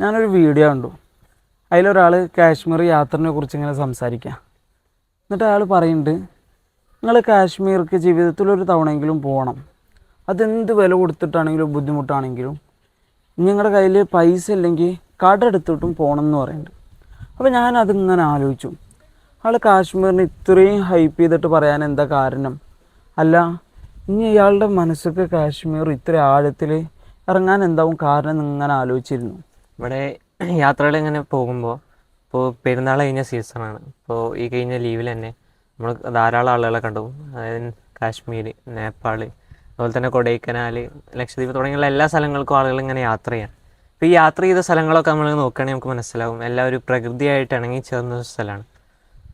ഞാനൊരു വീഡിയോ കണ്ടു. അതിലൊരാൾ കാശ്മീർ യാത്രയെ കുറിച്ച് ഇങ്ങനെ സംസാരിക്കുക. എന്നിട്ട് അയാൾ പറയുന്നുണ്ട്, നിങ്ങൾ കാശ്മീർക്ക് ജീവിതത്തിലൊരു തവണയെങ്കിലും പോകണം. അതെന്ത് വില കൊടുത്തിട്ടാണെങ്കിലും ബുദ്ധിമുട്ടാണെങ്കിലും നിങ്ങളുടെ കയ്യിൽ പൈസ ഇല്ലെങ്കിൽ കടമെടുത്തിട്ടും പോകണം എന്ന് പറയുന്നുണ്ട്. അപ്പോൾ ഞാനതിങ്ങനെ ആലോചിച്ചു, ആൾ കാശ്മീരിന് ഇത്രയും ഹൈപ്പ് ചെയ്തിട്ട് പറയാൻ എന്താ കാരണം? അല്ല, ഇനി ഇയാളുടെ മനസ്സൊക്കെ കാശ്മീർ ഇത്ര ആഴത്തിൽ ഇറങ്ങാൻ എന്താവും കാരണം എന്നിങ്ങനെ ആലോചിച്ചിരുന്നു. ഇവിടെ യാത്രകൾ ഇങ്ങനെ പോകുമ്പോൾ ഇപ്പോൾ പെരുന്നാൾ കഴിഞ്ഞ സീസണാണ്. ഇപ്പോൾ ഈ കഴിഞ്ഞ ലീവിൽ തന്നെ നമ്മൾ ധാരാളം ആളുകളെ കണ്ടു. അതായത് കാശ്മീർ, നേപ്പാൾ, അതുപോലെ തന്നെ കൊടൈക്കനാൽ, ലക്ഷദ്വീപ് തുടങ്ങിയുള്ള എല്ലാ സ്ഥലങ്ങൾക്കും ആളുകൾ ഇങ്ങനെ യാത്ര ചെയ്യാം. ഇപ്പോൾ ഈ യാത്ര ചെയ്ത സ്ഥലങ്ങളൊക്കെ നമ്മൾ നോക്കുകയാണെങ്കിൽ നമുക്ക് മനസ്സിലാവും എല്ലാവരും പ്രകൃതിയായിട്ട് ഇണങ്ങി ചേർന്ന ഒരു സ്ഥലമാണ്.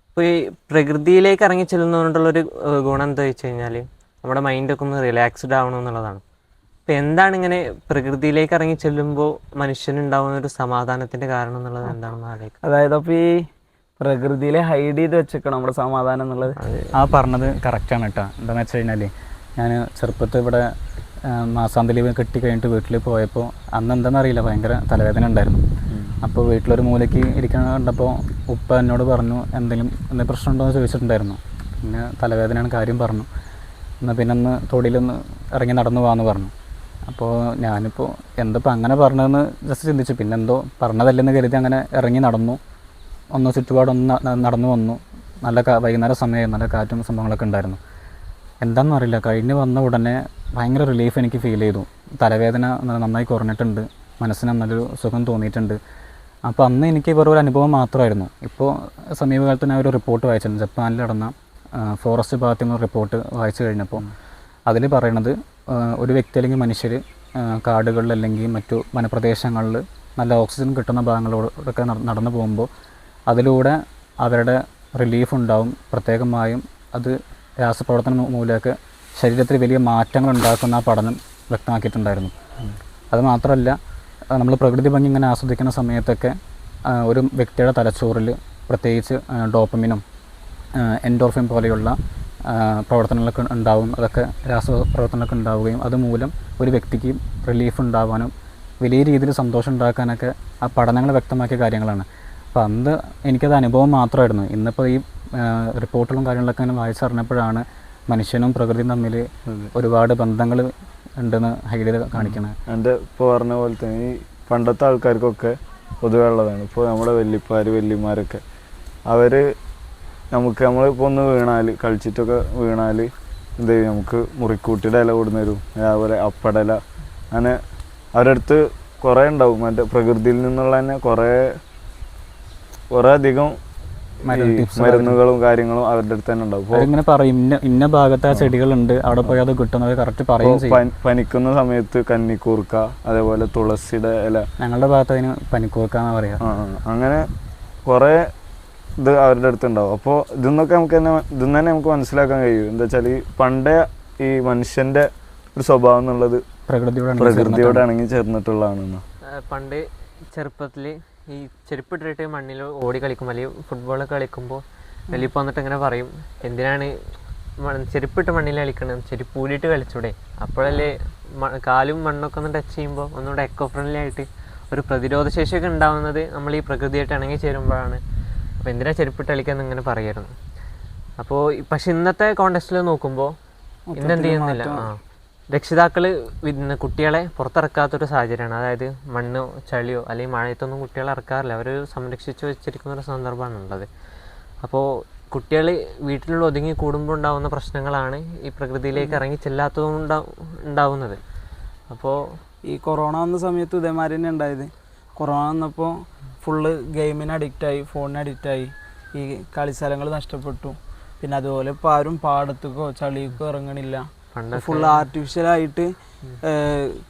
അപ്പോൾ ഈ പ്രകൃതിയിലേക്ക് ഇറങ്ങി ചെല്ലുന്നതുകൊണ്ടുള്ളൊരു ഗുണം എന്താ വെച്ച് കഴിഞ്ഞാൽ നമ്മുടെ മൈൻഡൊക്കെ ഒന്ന് റിലാക്സ്ഡ് ആവണമെന്നുള്ളതാണ്. അപ്പോൾ എന്താണ് ഇങ്ങനെ പ്രകൃതിയിലേക്ക് ഇറങ്ങി ചെല്ലുമ്പോൾ മനുഷ്യനുണ്ടാകുന്ന ഒരു സമാധാനത്തിൻ്റെ കാരണം എന്നുള്ളത് എന്താണെന്ന് ആലോചിക്കുക. അതായത് അപ്പോൾ ഈ പ്രകൃതിയിലെ ഹൈഡ് ചെയ്ത് വെച്ചേക്കണം നമ്മുടെ സമാധാനം എന്നുള്ളത്. ആ പറഞ്ഞത് കറക്റ്റാണ് കേട്ടോ. എന്താണെന്ന് വെച്ച് കഴിഞ്ഞാൽ ഞാൻ ചെറുപ്പത്തിൽ ഇവിടെ മാസാന്ത ലീവ് കെട്ടി കഴിഞ്ഞിട്ട് വീട്ടിൽ പോയപ്പോൾ അന്ന് എന്താണെന്ന് അറിയില്ല, ഭയങ്കര തലവേദന ഉണ്ടായിരുന്നു. അപ്പോൾ വീട്ടിലൊരു മൂലയ്ക്ക് ഇരിക്കാൻ കണ്ടപ്പോൾ ഉപ്പ എന്നോട് പറഞ്ഞു എന്തെങ്കിലും പ്രശ്നമുണ്ടോ എന്ന് ചോദിച്ചിട്ടുണ്ടായിരുന്നു. പിന്നെ തലവേദനയാണ് കാര്യം പറഞ്ഞു. എന്നാൽ പിന്നെ ഒന്ന് തൊടിയിലൊന്ന് ഇറങ്ങി നടന്നു പോകാമെന്ന് പറഞ്ഞു. അപ്പോൾ ഞാനിപ്പോൾ എന്തപ്പോൾ അങ്ങനെ പറഞ്ഞതെന്ന് ജസ്റ്റ് ചിന്തിച്ചു. പിന്നെ എന്തോ പറഞ്ഞതല്ലെന്ന് കരുതി അങ്ങനെ ഇറങ്ങി നടന്നു. ചുറ്റുപാടൊന്ന് നടന്നു വന്നു. നല്ല വൈകുന്നേരം സമയമായി, നല്ല കാറ്റും സംഭവങ്ങളൊക്കെ ഉണ്ടായിരുന്നു. എന്താണെന്ന് അറിയില്ല, കഴിഞ്ഞ് വന്ന ഉടനെ ഭയങ്കര റിലീഫ് എനിക്ക് ഫീൽ ചെയ്തു. തലവേദന നന്നായി കുറഞ്ഞിട്ടുണ്ട്, മനസ്സിന് നല്ലൊരു സുഖം തോന്നിയിട്ടുണ്ട്. അപ്പോൾ അന്ന് എനിക്ക് വെറും ഒരു അനുഭവം മാത്രമായിരുന്നു. ഇപ്പോൾ സമീപകാലത്ത് ഞാൻ ഒരു റിപ്പോർട്ട് വായിച്ചിട്ടുണ്ട്. ജപ്പാനിൽ നടന്ന ഫോറസ്റ്റ് ഭാഗത്തുനിന്ന് റിപ്പോർട്ട് വായിച്ചു കഴിഞ്ഞപ്പോൾ അതിൽ പറയണത് ഒരു വ്യക്തി അല്ലെങ്കിൽ മനുഷ്യർ കാടുകളിൽ അല്ലെങ്കിൽ മറ്റു വനപ്രദേശങ്ങളിൽ നല്ല ഓക്സിജൻ കിട്ടുന്ന ഭാഗങ്ങളിലൂടെയൊക്കെ നടന്നു പോകുമ്പോൾ അതിലൂടെ അവരുടെ റിലീഫ് ഉണ്ടാവും. പ്രത്യേകമായും അത് രാസപ്രവർത്തനം മൂലമൊക്കെ ശരീരത്തിൽ വലിയ മാറ്റങ്ങൾ ഉണ്ടാക്കുന്ന ആ പഠനം വ്യക്തമാക്കിയിട്ടുണ്ടായിരുന്നു. അത് മാത്രമല്ല, നമ്മൾ പ്രകൃതി ഭംഗി ഇങ്ങനെ ആസ്വദിക്കുന്ന സമയത്തൊക്കെ ഒരു വ്യക്തിയുടെ തലച്ചോറിൽ പ്രത്യേകിച്ച് ഡോപ്പമിനും എൻഡോർഫിൻ പോലെയുള്ള പ്രവർത്തനങ്ങളൊക്കെ ഉണ്ടാവും. അതൊക്കെ രാസപ്രവർത്തനങ്ങളൊക്കെ ഉണ്ടാവുകയും അതുമൂലം ഒരു വ്യക്തിക്ക് റിലീഫ് ഉണ്ടാവാനും വലിയ രീതിയിൽ സന്തോഷം ഉണ്ടാക്കാനൊക്കെ ആ പഠനങ്ങൾ വ്യക്തമാക്കിയ കാര്യങ്ങളാണ്. അപ്പോൾ അന്ന് എനിക്കത് അനുഭവം മാത്രമായിരുന്നു. ഇന്നിപ്പോൾ ഈ റിപ്പോർട്ടുകളും കാര്യങ്ങളൊക്കെ അങ്ങനെ വായിച്ചറിഞ്ഞപ്പോഴാണ് മനുഷ്യനും പ്രകൃതിയും തമ്മിൽ ഒരുപാട് ബന്ധങ്ങൾ ഉണ്ടെന്ന് ഹൈലൈറ്റ് കാണിക്കുന്നത്. എൻ്റെ ഇപ്പോൾ പറഞ്ഞ പോലെ തന്നെ ഈ പണ്ടത്തെ ആൾക്കാർക്കൊക്കെ പൊതുവെ ഉള്ളതാണ്. ഇപ്പോൾ നമ്മുടെ വല്യമാരൊക്കെ അവർ നമ്മളിപ്പോൾ ഒന്ന് വീണാൽ കളിച്ചിട്ടൊക്കെ വീണാൽ എന്ത് ചെയ്യും, നമുക്ക് മുറിക്കൂട്ടിയുടെ ഇല കൊടുന്ന് തരും. അതുപോലെ അപ്പടല, അങ്ങനെ അവരുടെ അടുത്ത് കുറേ ഉണ്ടാവും. മറ്റേ പ്രകൃതിയിൽ നിന്നുള്ള തന്നെ കുറേ അധികം മരുന്നുകളും കാര്യങ്ങളും അവരുടെ അടുത്ത് തന്നെ ഉണ്ടാവും. ഇങ്ങനെ പറയും ഇന്ന ഭാഗത്ത് ആ ചെടികളുണ്ട്, അവിടെ പോയി അത് കിട്ടുന്നത് കറക്റ്റ് പറയും. പനിക്കുന്ന സമയത്ത് കന്നിക്കൂർക്ക, അതേപോലെ തുളസിയുടെ ഇല, ഞങ്ങളുടെ ഭാഗത്ത് അതിന് പനിക്കൂർക്ക എന്നാ പറയാ. അങ്ങനെ കുറേ ഇത് അവരുടെ അടുത്തുണ്ടാവും. അപ്പോൾ ഇതെന്നൊക്കെ ഇതെന്ന് തന്നെ നമുക്ക് മനസ്സിലാക്കാൻ കഴിയും. എന്താ വെച്ചാൽ ഈ പണ്ടേ ഈ മനുഷ്യന്റെ ഒരു സ്വഭാവം എന്നുള്ളത് പ്രകൃതിയോട് ഇണങ്ങി ചേർന്നിട്ടുള്ളതാണ്. പണ്ട് ചെറുപ്പത്തിൽ ഈ ചെരുപ്പിട്ടിട്ട് മണ്ണിൽ ഓടി കളിക്കുമ്പോൾ അല്ലെങ്കിൽ ഫുട്ബോൾ കളിക്കുമ്പോൾ വലിയപ്പോൾ വന്നിട്ട് ഇങ്ങനെ പറയും, എന്തിനാണ് ചെരുപ്പിട്ട് മണ്ണിൽ കളിക്കണം, ചെരുപ്പ് ഊരിയിട്ട് കളിച്ചൂടെ, അപ്പോഴല്ലേ കാലും മണ്ണൊക്കെ ഒന്ന് ടച്ച് ചെയ്യുമ്പോൾ ഒന്നുകൂടെ എക്കോ ഫ്രണ്ട്ലി ആയിട്ട് ഒരു പ്രതിരോധ ശേഷിയൊക്കെ ഉണ്ടാകുന്നത് നമ്മൾ ഈ പ്രകൃതിയായിട്ട് ഇണങ്ങി ചേരുമ്പോഴാണ്. അപ്പോൾ എന്തിനാ ചെരുപ്പിട്ട് കളിക്കാമെന്ന് ഇങ്ങനെ പറയായിരുന്നു. അപ്പോൾ പക്ഷെ ഇന്നത്തെ കോണ്ടെക്സ്റ്റിൽ നോക്കുമ്പോൾ ഇന്നെന്ത് ചെയ്യുന്നില്ല, രക്ഷിതാക്കൾ കുട്ടികളെ പുറത്തിറക്കാത്തൊരു സാഹചര്യമാണ്. അതായത് മണ്ണോ ചളിയോ അല്ലെങ്കിൽ മഴയത്തൊന്നും കുട്ടികളെ ഇറക്കാറില്ല, അവർ സംരക്ഷിച്ച് വെച്ചിരിക്കുന്ന ഒരു സന്ദർഭമാണ് ഉള്ളത്. അപ്പോൾ കുട്ടികൾ വീട്ടിലുള്ള ഒതുങ്ങി കൂടുമ്പോൾ ഉണ്ടാകുന്ന പ്രശ്നങ്ങളാണ് ഈ പ്രകൃതിയിലേക്ക് ഇറങ്ങി ചെല്ലാത്തതുകൊണ്ട് ഉണ്ടാവുന്നത്. അപ്പോൾ ഈ കൊറോണ വന്ന സമയത്ത് ഇതേമാതിരി തന്നെ ഉണ്ടായത്. കൊറോണ വന്നപ്പോൾ ഫുള്ള് ഗെയിമിന് അഡിക്റ്റായി, ഫോണിന് അഡിക്റ്റായി, ഈ കളിസ്ഥലങ്ങൾ നഷ്ടപ്പെട്ടു. പിന്നെ അതുപോലെ ഇപ്പോൾ ആരും പാടത്തേക്കോ ചളിക്കോ ഇറങ്ങണില്ല. ഫുൾ ആർട്ടിഫിഷ്യലായിട്ട്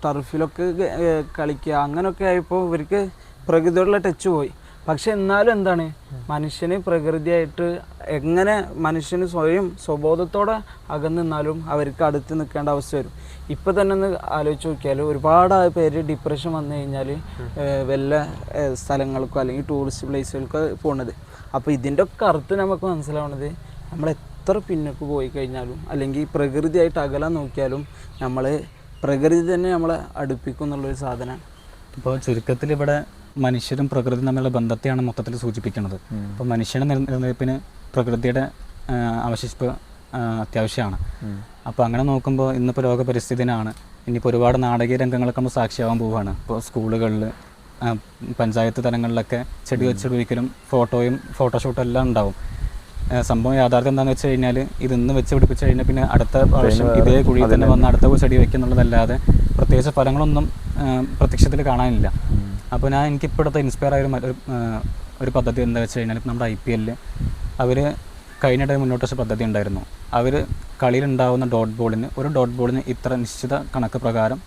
ടർഫിലൊക്കെ കളിക്കുക, അങ്ങനെയൊക്കെ ആയപ്പോൾ ഇവർക്ക് പ്രകൃതിയോടുള്ള ടച്ച് പോയി. പക്ഷെ എന്നാലും എന്താണ്, മനുഷ്യന് പ്രകൃതിയായിട്ട് എങ്ങനെ മനുഷ്യന് സ്വയം സ്വബോധത്തോടെ അകന്നു നിന്നാലും അവർക്ക് അടുത്ത് നിൽക്കേണ്ട അവസ്ഥ വരും. ഇപ്പം തന്നെ ഒന്ന് ആലോചിച്ച് നോക്കിയാൽ ഒരുപാട് പേര് ഡിപ്രഷൻ വന്നു കഴിഞ്ഞാൽ വല്ല സ്ഥലങ്ങൾക്കോ അല്ലെങ്കിൽ ടൂറിസ്റ്റ് പ്ലേസുകൾക്കോ പോകുന്നത്. അപ്പോൾ ഇതിൻ്റെ ഒക്കെ അർത്ഥം നമുക്ക് മനസ്സിലാവുന്നത്, നമ്മൾ എത്ര പിന്നോട്ട് പോയി കഴിഞ്ഞാലും അല്ലെങ്കിൽ പ്രകൃതിയായിട്ട് അകലാൻ നോക്കിയാലും നമ്മൾ പ്രകൃതി തന്നെ നമ്മളെ അടുപ്പിക്കും എന്നുള്ളൊരു സാധനമാണ്. ഇപ്പോൾ ചുരുക്കത്തിൽ ഇവിടെ മനുഷ്യരും പ്രകൃതിയും തമ്മിലുള്ള ബന്ധത്തെയാണ് മൊത്തത്തിൽ സൂചിപ്പിക്കുന്നത്. അപ്പോൾ മനുഷ്യൻ്റെ നിലനിൽപ്പിന് പ്രകൃതിയുടെ അവശേഷിപ്പ് അത്യാവശ്യമാണ്. അപ്പോൾ അങ്ങനെ നോക്കുമ്പോൾ ഇന്നിപ്പോൾ ലോക പരിസ്ഥിതി ദിനമാണ്. ഇനിയിപ്പോൾ ഒരുപാട് നാടകീയ രംഗങ്ങളൊക്കെ നമ്മൾ സാക്ഷിയാവാൻ പോവുകയാണ്. ഇപ്പോൾ സ്കൂളുകളിൽ പഞ്ചായത്ത് തലങ്ങളിലൊക്കെ ചെടി വെച്ചുപിടിക്കലും ഫോട്ടോഷൂട്ടും എല്ലാം ഉണ്ടാവും. സംഭവം യാഥാർത്ഥ്യം എന്താണെന്ന് വെച്ച് കഴിഞ്ഞാൽ ഇത് ഇന്ന് വെച്ച് പിടിപ്പിച്ച് കഴിഞ്ഞാൽ പിന്നെ അടുത്ത പ്രാവശ്യം ഇതേ കുഴിയിൽ തന്നെ വന്ന് അടുത്ത ചെടി വയ്ക്കുന്നുള്ളതല്ലാതെ പ്രത്യേകിച്ച് ഫലങ്ങളൊന്നും പ്രത്യക്ഷത്തിൽ കാണാനില്ല. അപ്പോൾ എനിക്കിപ്പോഴത്തെ ഇൻസ്പയർ ആയ ഒരു പദ്ധതി എന്താ വെച്ച് കഴിഞ്ഞാൽ നമ്മുടെ IPL അവർ കഴിഞ്ഞിടെ മുന്നോട്ട് വെച്ച പദ്ധതി ഉണ്ടായിരുന്നു. അവർ കളിയിലുണ്ടാകുന്ന ഒരു ഡോട്ട് ബോളിന് ഇത്ര നിശ്ചിത കണക്ക് പ്രകാരം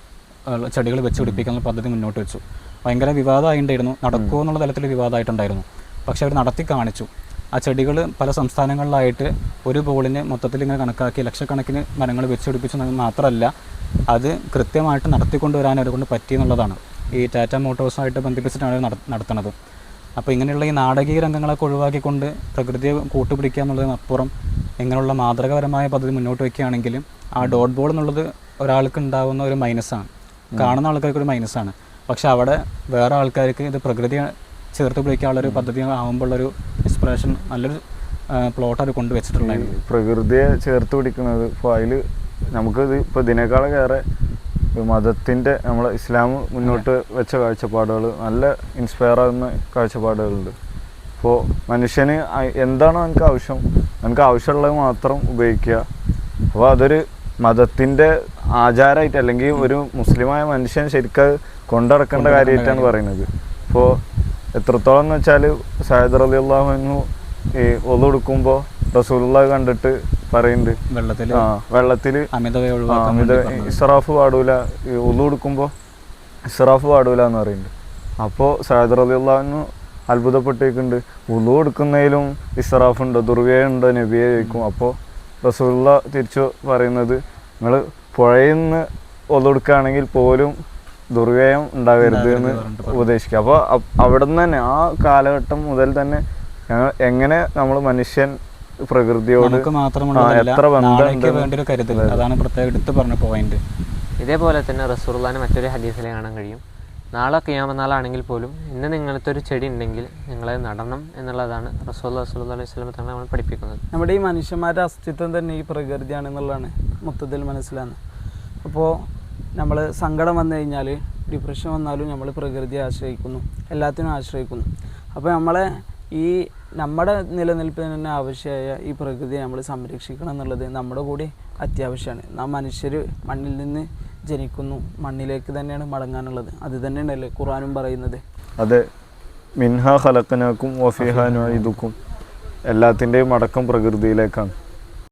ചെടികൾ വെച്ച് പിടിപ്പിക്കാനുള്ള പദ്ധതി മുന്നോട്ട് വെച്ചു. ഭയങ്കര വിവാദമായിട്ടുണ്ടായിരുന്നു. നടക്കുമോ എന്നുള്ള തലത്തിൽ വിവാദമായിട്ടുണ്ടായിരുന്നു. പക്ഷെ അവർ നടത്തി കാണിച്ചു. ആ ചെടികൾ പല സംസ്ഥാനങ്ങളിലായിട്ട് ഒരു ബോളിന് മൊത്തത്തിൽ ഇങ്ങനെ കണക്കാക്കി ലക്ഷക്കണക്കിന് മരങ്ങൾ വെച്ച് പിടിപ്പിച്ചു മാത്രമല്ല, അത് കൃത്യമായിട്ട് നടത്തിക്കൊണ്ടുവരാൻ അവരെക്കൊണ്ട് പറ്റിയെന്നുള്ളതാണ്. ഈ ടാറ്റ മോട്ടോഴ്സുമായിട്ട് ബന്ധിപ്പിച്ചിട്ടാണ് അവർ നടത്തുന്നത്. അപ്പോൾ ഇങ്ങനെയുള്ള ഈ നാടകീയ രംഗങ്ങളൊക്കെ ഒഴിവാക്കിക്കൊണ്ട് പ്രകൃതിയെ കൂട്ടുപിടിക്കുക എന്നുള്ളതിനപ്പുറം ഇങ്ങനെയുള്ള മാതൃകപരമായ പദ്ധതി മുന്നോട്ട് വയ്ക്കുകയാണെങ്കിൽ ആ ഡോട്ട് ബോൾ എന്നുള്ളത് ഒരാൾക്ക് ഉണ്ടാകുന്ന ഒരു മൈനസാണ്, കാണുന്ന ആൾക്കാർക്ക് ഒരു മൈനസാണ്. പക്ഷെ അവിടെ വേറെ ആൾക്കാർക്ക് ഇത് പ്രകൃതിയെ ചേർത്ത് പിടിക്കാനുള്ളൊരു പദ്ധതി ആകുമ്പോഴുള്ളൊരു ഇൻസ്പിറേഷൻ നല്ലൊരു പ്ലോട്ട് അവർ കൊണ്ടുവച്ചിട്ടുണ്ടായിരുന്നു. പ്രകൃതിയെ ചേർത്ത് പിടിക്കുന്നത് ഇപ്പോൾ അതിൽ നമുക്കിത് ഇപ്പോൾ ഇതിനേക്കാളേറെ മതത്തിൻ്റെ നമ്മളെ ഇസ്ലാം മുന്നോട്ട് വെച്ച കാഴ്ചപ്പാടുകൾ നല്ല ഇൻസ്പയർ ആകുന്ന കാഴ്ചപ്പാടുകളുണ്ട്. ഇപ്പോൾ മനുഷ്യന് എന്താണോ എനിക്ക് ആവശ്യമുള്ളത് മാത്രം ഉപയോഗിക്കുക. അപ്പോൾ അതൊരു മതത്തിൻ്റെ ആചാരമായിട്ട് അല്ലെങ്കിൽ ഒരു മുസ്ലിമായ മനുഷ്യൻ ശരിക്കും കൊണ്ടുനടക്കേണ്ട കാര്യമായിട്ടാണ് പറയുന്നത്. ഇപ്പോൾ എത്രത്തോളം എന്ന് വെച്ചാൽ സയ്യിദ് റളിയല്ലാഹു അൻഹു ഈ ഒളു എടുക്കുമ്പോൾ റസൂലുള്ളാഹി കണ്ടിട്ട് പറയുന്നുണ്ട് വെള്ളത്തിൽ അമിത ഇസ്റാഫ് പാടൂല, ഒളു എടുക്കുമ്പോൾ ഇസ്റാഫ് പാടൂല എന്ന് പറയുന്നുണ്ട്. അപ്പോൾ സയ്യിദ് റളിയല്ലാഹു അൻഹു അത്ഭുതപ്പെട്ടേക്കുണ്ട്, ഒളു എടുക്കുന്നതിലും ഇസ്റാഫ് ഉണ്ടോ, ദുർവ്യയം ഉണ്ടോ നബിയെ ചോദിക്കും. അപ്പോൾ റസൂലുള്ളാഹി തിരിച്ചു പറയുന്നത്, നിങ്ങൾ പുഴയിൽ നിന്ന് ഒളു എടുക്കുകയാണെങ്കിൽ പോലും ദുർവ്യയം ഉണ്ടാകരുത് എന്ന് ഉപദേശിക്കുക. അപ്പോൾ അവിടെ നിന്ന് തന്നെ ആ കാലഘട്ടം മുതൽ തന്നെ എങ്ങനെ നമ്മൾ മനുഷ്യൻ പ്രകൃതിയോട് എത്ര ബന്ധമുണ്ട്, അതാണ് പ്രത്യേകം എടുത്ത് പറഞ്ഞ പോയിന്റ്. ഇതേപോലെ തന്നെ റസൂലുള്ളാഹിന്റെ മറ്റൊരു ഹദീസിൽ കാണാൻ കഴിയും, നാളെ ഖിയാമത്ത് നാളാണെങ്കിൽ പോലും ഇന്ന് നിങ്ങളത്തെ ഒരു ചെടി ഉണ്ടെങ്കിൽ നിങ്ങളത് നടണം എന്നുള്ളതാണ് റസൂലുള്ളാഹി സ്വല്ലല്ലാഹു അലൈഹി വസല്ലം തങ്ങൾ നമ്മൾ പഠിപ്പിക്കുന്നത്. നമ്മുടെ ഈ മനുഷ്യന്മാരുടെ അസ്തിത്വം തന്നെ ഈ പ്രകൃതിയാണെന്നുള്ളതാണ് മൊത്തത്തിൽ മനസ്സിലാകുന്നത്. അപ്പോൾ നമ്മൾ സങ്കടം വന്നു കഴിഞ്ഞാൽ, ഡിപ്രഷൻ വന്നാലും നമ്മൾ പ്രകൃതിയെ ആശ്രയിക്കുന്നു, എല്ലാത്തിനും ആശ്രയിക്കുന്നു. അപ്പോൾ നമ്മുടെ നിലനിൽപ്പിന് തന്നെ ആവശ്യമായ ഈ പ്രകൃതിയെ നമ്മൾ സംരക്ഷിക്കണം എന്നുള്ളത് നമ്മുടെ കൂടി അത്യാവശ്യമാണ്. നാം മനുഷ്യർ മണ്ണിൽ നിന്ന് ജനിക്കുന്നു, മണ്ണിലേക്ക് തന്നെയാണ് മടങ്ങാനുള്ളത്. അത് തന്നെയാണല്ലേ ഖുർആനും പറയുന്നത്. അതെ, മിൻഹാ ഖലഖനാകും വഫീഹാ നുഈദുകും, എല്ലാത്തിൻ്റെയും മടക്കം പ്രകൃതിയിലേക്കാണ്.